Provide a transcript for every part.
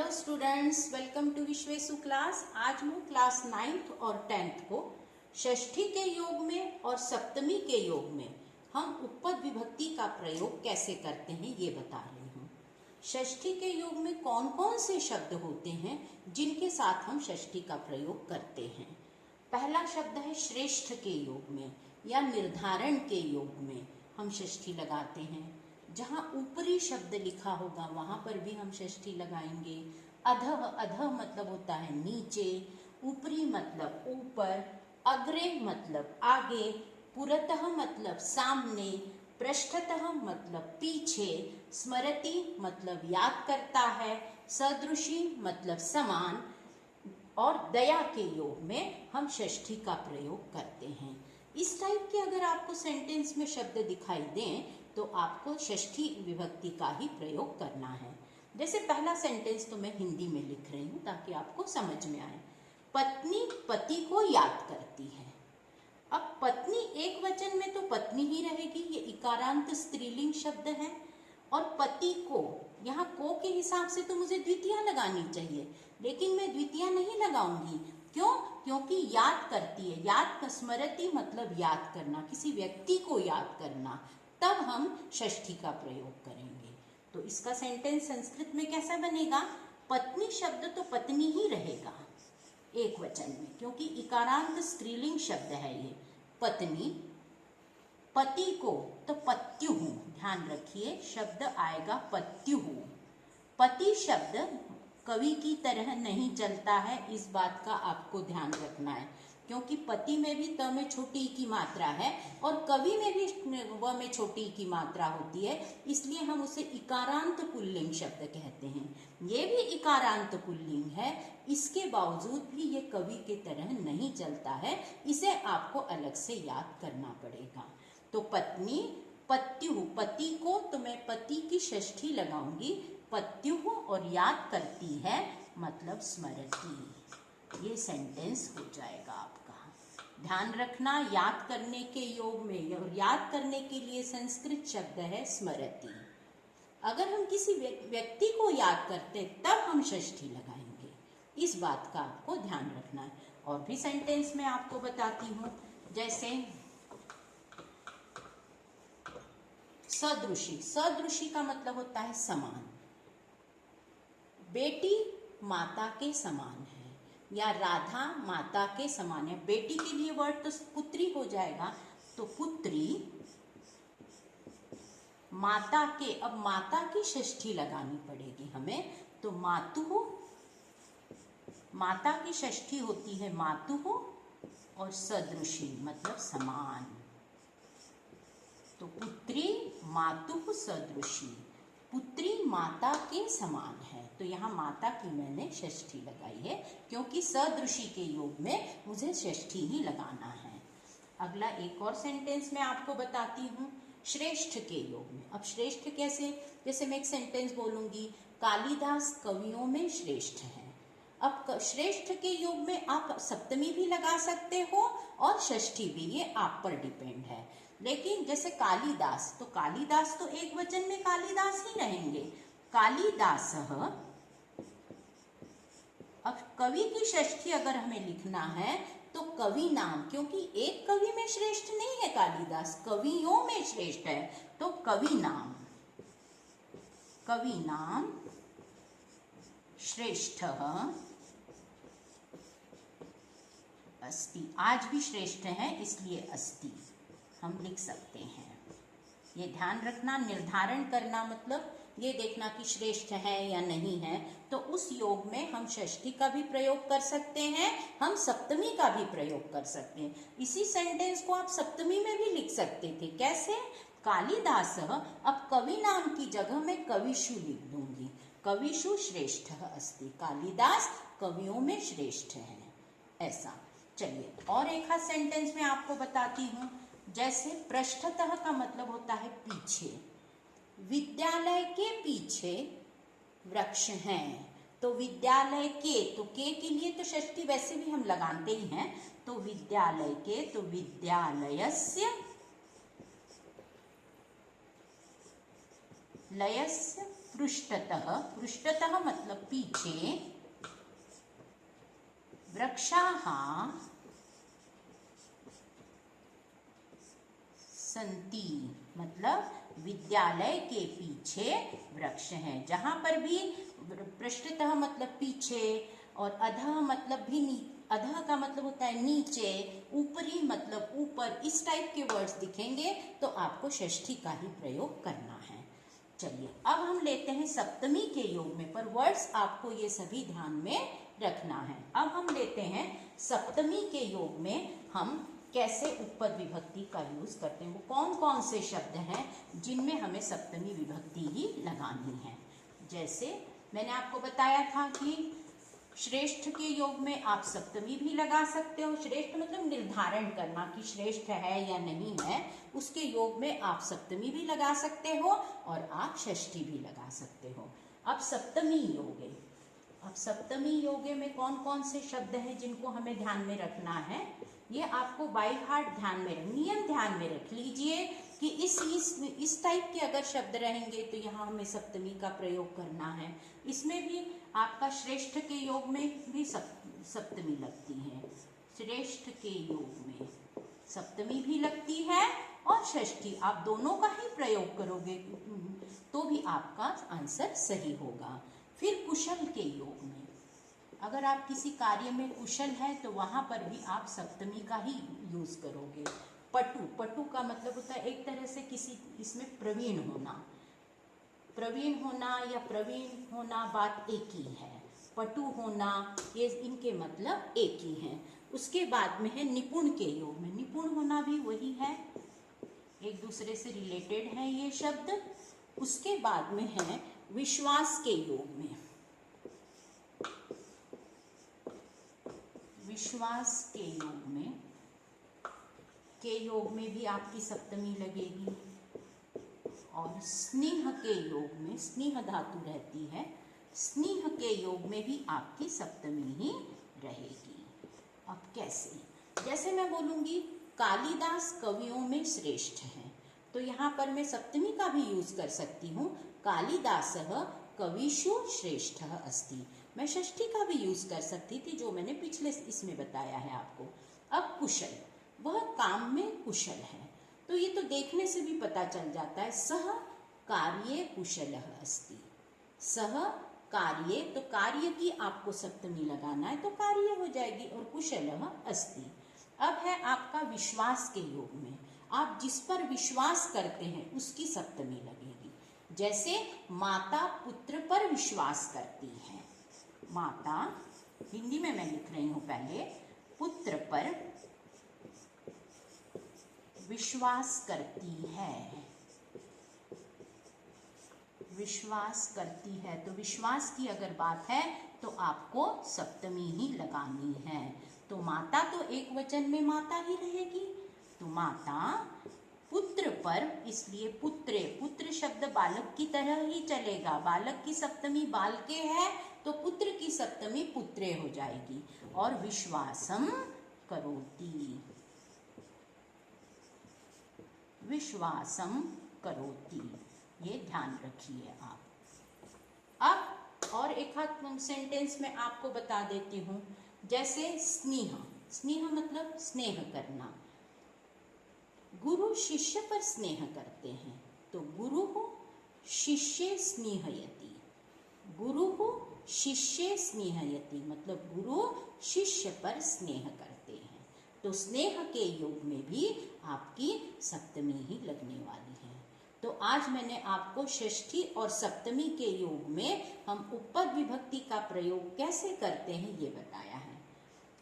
Hello students, welcome to विश्वेसु class. आज मैं क्लास 9th और 10th को षष्ठी के योग में और सप्तमी के योग में हम उपपद विभक्ति का प्रयोग कैसे करते हैं ये बता रही हूँ। षष्ठी के योग में कौन कौन से शब्द होते हैं जिनके साथ हम षष्ठी का प्रयोग करते हैं। पहला शब्द है श्रेष्ठ के योग में या निर्धारण के योग में हम षष्ठी लगाते हैं। जहाँ ऊपरी शब्द लिखा होगा वहां पर भी हम षष्ठी लगाएंगे। अधः, अधः मतलब होता है नीचे, ऊपरी मतलब ऊपर, अग्रे मतलब आगे, पुरतः मतलब सामने, पृष्ठतः मतलब पीछे, स्मरति मतलब याद करता है, सदृशी मतलब समान, और दया के योग में हम षष्ठी का प्रयोग करते हैं। इस टाइप के अगर आपको सेंटेंस में शब्द दिखाई दें तो आपको षष्ठी विभक्ति का ही प्रयोग करना है। जैसे पहला सेंटेंस तो मैं हिंदी में लिख रही हूँ ताकि आपको समझ में आए। पत्नी पति को याद करती है। अब पत्नी एक वचन में तो पत्नी ही रहेगी, ये इकारांत स्त्रीलिंग शब्द है। और पति को, यहाँ को के हिसाब से तो मुझे द्वितीया लगानी चाहिए, लेकिन मैं द्वितीया नहीं लगाऊंगी। क्यों? क्योंकि याद करती है। याद, स्मृति मतलब याद करना, किसी व्यक्ति को याद करना, तब हम षष्ठी का प्रयोग करेंगे। तो इसका सेंटेंस संस्कृत में कैसा बनेगा? पत्नी शब्द तो पत्नी ही रहेगा एक वचन में, क्योंकि इकारांत स्त्रीलिंग शब्द है ये पत्नी। पति को तो पत्युः, ध्यान रखिए शब्द आएगा पत्युः। पति शब्द कवि की तरह नहीं चलता है, इस बात का आपको ध्यान रखना है, क्योंकि पति में भी त में छोटी की मात्रा है और कवि में भी व में छोटी की मात्रा होती है, इसलिए हम उसे इकारांत पुल्लिंग शब्द कहते हैं। ये भी इकारांत पुल्लिंग है, इसके बावजूद भी ये कवि के तरह नहीं चलता है, इसे आपको अलग से याद करना पड़ेगा। तो पत्नी पत्युः, पति को तो मैं पति की षष्ठी लगाऊंगी पत्युः, और याद करती है मतलब स्मरति। ये सेंटेंस हो जाएगा आपका। ध्यान रखना, याद करने के योग में और याद करने के लिए संस्कृत शब्द है स्मरति। अगर हम किसी व्यक्ति को याद करते तब हम षष्ठी लगाएंगे, इस बात का आपको ध्यान रखना है। और भी सेंटेंस मैं आपको बताती हूँ, जैसे सदृशी। सदृशी का मतलब होता है समान। बेटी माता के समान है या राधा माता के समान है। बेटी के लिए वर्ड तो पुत्री हो जाएगा, तो पुत्री माता के, अब माता की षष्ठी लगानी पड़ेगी हमें, तो मातुः, माता की षष्ठी होती है मातुः, और सदृशी मतलब समान। तो पुत्री मातुः सदृशी, पुत्री माता के समान है, तो यहाँ माता की मैंने षष्ठी लगाई है, क्योंकि सदृशी के योग में मुझे षष्ठी ही लगाना है। अगला एक और सेंटेंस मैं आपको बताती हूँ श्रेष्ठ के योग में। अब श्रेष्ठ कैसे? जैसे मैं एक सेंटेंस बोलूंगी, कालिदास कवियों में श्रेष्ठ है। अब श्रेष्ठ के योग में आप सप्तमी भी लगा सकते हो और षष्ठी भी, ये आप पर डिपेंड है। लेकिन जैसे कालिदास, तो कालिदास तो एक वचन में कालिदास ही रहेंगे, कालिदासः। अब कवि की षष्ठी अगर हमें लिखना है तो कवि नाम, क्योंकि एक कवि में श्रेष्ठ नहीं है कालिदास, कवियों में श्रेष्ठ है, तो कवि नाम, कवि नाम श्रेष्ठः अस्ति। आज भी श्रेष्ठ है इसलिए अस्ति हम लिख सकते हैं। ये ध्यान रखना, निर्धारण करना मतलब ये देखना कि श्रेष्ठ है या नहीं है। तो उस योग में हम षष्ठी का भी प्रयोग कर सकते हैं, हम सप्तमी का भी प्रयोग कर सकते हैं। इसी सेंटेंस को आप सप्तमी में भी लिख सकते थे। कैसे? कालिदासः, अब कवि नाम की जगह मैं कविषु लिख दूंगी, कविषु श्रेष्ठः अस्ति, कालिदास कवियों में श्रेष्ठ है, ऐसा। चलिए और एक हाथ सेंटेंस में आपको बताती हूँ, जैसे पृष्ठतः का मतलब होता है पीछे। विद्यालय के पीछे वृक्ष हैं, तो विद्यालय के, तो के लिए तो षष्ठी वैसे भी हम लगाते ही हैं, तो विद्यालय के, तो विद्यालयस्य, लयस्य पृष्ठतः, पृष्ठतः मतलब पीछे, वृक्षाः सन्ति मतलब विद्यालय के पीछे वृक्ष हैं। जहां पर भी पृष्ठतः मतलब पीछे और अधः मतलब भी अधः का मतलब होता है नीचे, ऊपरी मतलब ऊपर, इस टाइप के वर्ड्स दिखेंगे तो आपको षष्ठी का ही प्रयोग करना है। चलिए अब हम लेते हैं सप्तमी के योग में, पर वर्ड्स आपको ये सभी ध्यान में रखना है। अब हम लेते हैं सप्तमी के योग में हम कैसे उपपद विभक्ति का यूज करते हैं, वो कौन कौन से शब्द हैं जिनमें हमें सप्तमी विभक्ति ही लगानी है। जैसे मैंने आपको बताया था कि श्रेष्ठ के योग में आप सप्तमी भी लगा सकते हो। श्रेष्ठ मतलब निर्धारण करना कि श्रेष्ठ है या नहीं है, उसके योग में आप सप्तमी भी लगा सकते हो और आप षष्ठी भी लगा सकते हो। अब सप्तमी योगे, अब सप्तमी योगे में कौन कौन से शब्द हैं जिनको हमें ध्यान में रखना है, ये आपको बाय हार्ट ध्यान में, नियम ध्यान में रख लीजिए कि इस टाइप के अगर शब्द रहेंगे तो यहाँ हमें सप्तमी का प्रयोग करना है। इसमें भी आपका श्रेष्ठ के योग में भी सप्तमी लगती है, श्रेष्ठ के योग में सप्तमी भी लगती है और षष्ठी, आप दोनों का ही प्रयोग करोगे तो भी आपका आंसर सही होगा। फिर कुशल के योग में, अगर आप किसी कार्य में कुशल है तो वहां पर भी आप सप्तमी का ही यूज करोगे। पटु, पटु का मतलब होता है एक तरह से किसी इसमें प्रवीण होना, प्रवीण होना या प्रवीण होना बात एक ही है। पटु होना, ये इनके मतलब एक ही हैं। उसके बाद में है निपुण के योग में, निपुण होना भी वही है, एक दूसरे से रिलेटेड है ये शब्द। उसके बाद में है विश्वास के योग में, विश्वास के योग में भी आपकी सप्तमी लगेगी। और स्नेह के योग में, स्नेह धातु रहती है, स्नेह के योग में भी आपकी सप्तमी ही रहेगी। अब कैसे, जैसे मैं बोलूंगी कालिदास कवियों में श्रेष्ठ हैं, तो यहाँ पर मैं सप्तमी का भी यूज कर सकती हूँ, कालिदासः कविषु श्रेष्ठः अस्ति। मैं षष्ठी का भी यूज कर सकती थी, जो मैंने पिछले इसमें बताया है आपको। अब कुशल, वह काम में कुशल है, तो ये तो देखने से भी पता चल जाता है, सह कार्ये कुशलः अस्ति। सह कार्ये, तो कार्य की आपको सप्तमी लगाना है तो कार्य हो जाएगी, और कुशलः अस्ति। अब है आपका विश्वास के योग में, आप जिस पर विश्वास करते हैं उसकी सप्तमी लगेगी। जैसे माता पुत्र पर विश्वास करती है, माता, हिंदी में मैं लिख रही हूं पहले, पुत्र पर विश्वास करती है, विश्वास करती है, तो विश्वास की अगर बात है तो आपको सप्तमी ही लगानी है। तो माता तो एक वचन में माता ही रहेगी, तो माता पुत्र पर, इसलिए पुत्रे, पुत्र शब्द बालक की तरह ही चलेगा, बालक की सप्तमी बालके है तो पुत्र की सप्तमी पुत्रे हो जाएगी। और विश्वासम करोति, विश्वासम करोति, ये ध्यान रखिए आप। अब और एक आध सेंटेंस में आपको बता देती हूँ, जैसे स्नेह, स्नेह मतलब स्नेह करना, गुरु शिष्य पर स्नेह करते हैं तो गुरु शिष्ये स्नेहयति, गुरु शिष्ये स्नेहयति मतलब गुरु शिष्य पर स्नेह करते हैं, तो स्नेह के योग में भी आपकी सप्तमी ही लगने वाली है। तो आज मैंने आपको षष्ठी और सप्तमी के योग में हम उपपद विभक्ति का प्रयोग कैसे करते हैं ये बताया है।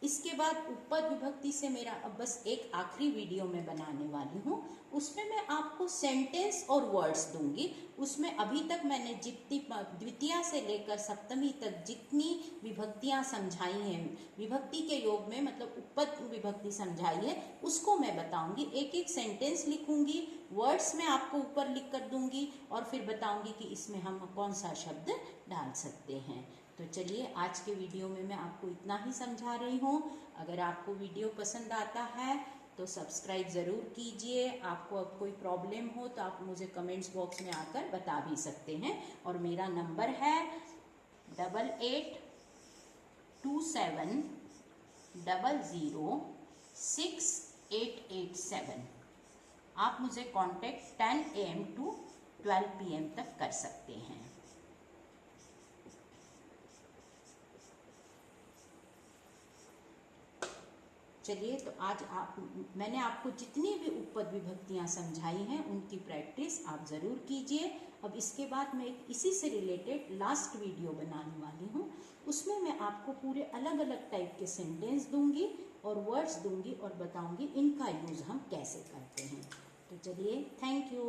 इसके बाद उपपद विभक्ति से मेरा अब बस एक आखिरी वीडियो में बनाने वाली हूँ, उसमें मैं आपको सेंटेंस और वर्ड्स दूंगी। उसमें अभी तक मैंने जितनी द्वितीया से लेकर सप्तमी तक जितनी विभक्तियाँ समझाई हैं, विभक्ति के योग में मतलब उपपद विभक्ति समझाई है, उसको मैं बताऊंगी। एक एक सेंटेंस लिखूंगी, वर्ड्स में आपको ऊपर लिख कर दूंगी और फिर बताऊंगी कि इसमें हम कौन सा शब्द डाल सकते हैं। तो चलिए आज के वीडियो में मैं आपको इतना ही समझा रही हूँ। अगर आपको वीडियो पसंद आता है तो सब्सक्राइब ज़रूर कीजिए। आपको अब कोई प्रॉब्लम हो तो आप मुझे कमेंट्स बॉक्स में आकर बता भी सकते हैं। और मेरा नंबर है 8827006887। आप मुझे कांटेक्ट 10 AM to 12 PM तक कर सकते हैं। चलिए, तो आज मैंने आपको जितनी भी उपपद विभक्तियाँ समझाई हैं उनकी प्रैक्टिस आप ज़रूर कीजिए। अब इसके बाद मैं इसी से रिलेटेड लास्ट वीडियो बनाने वाली हूँ। उसमें मैं आपको पूरे अलग अलग टाइप के सेंटेंस दूंगी और वर्ड्स दूंगी और बताऊंगी इनका यूज़ हम कैसे करते हैं। तो चलिए, थैंक यू।